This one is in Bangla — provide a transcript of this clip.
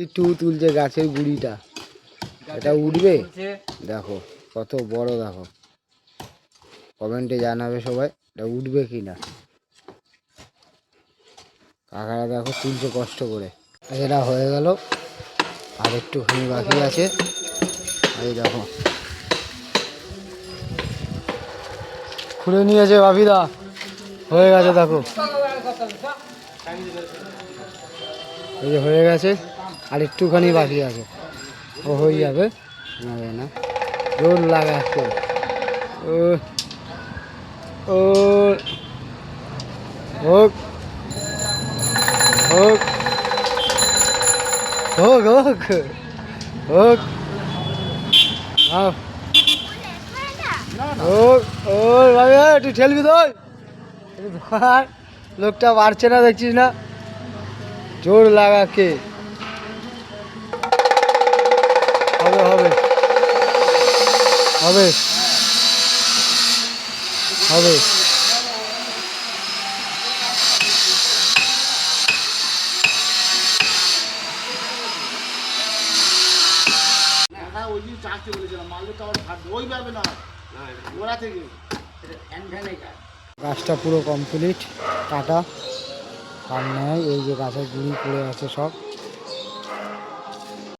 একটু তুলছে গাছের গুড়িটা, এটা উঠবে দেখো কত বড়, দেখো কমেন্টে জানাবে সবাই এটা উঠবে কি না। কাকারা দেখো তুলছে কষ্ট করে। এটা হয়ে গেল, আর একটুখানি বাকি আছে। এই দেখো খুলে নিয়েছে বাপিদা, হয়ে গেছে দেখো, এই যে হয়ে গেছে, আর একটুখানি বাকি আছে, ও হয়ে যাবে না, জোর লাগা একটু। ও ও হোক হোক হোক হোক হোক হোক ও ভাই তুই ঠেলবি তো, লোকটা পারছে না দেখছিস না, জোর লাগা কে হবে হবে হবে হবে। গাছটা পুরো কমপ্লিট কাটা, আর নেই এই যে গাছের গুঁড়ি পড়ে আছে সব।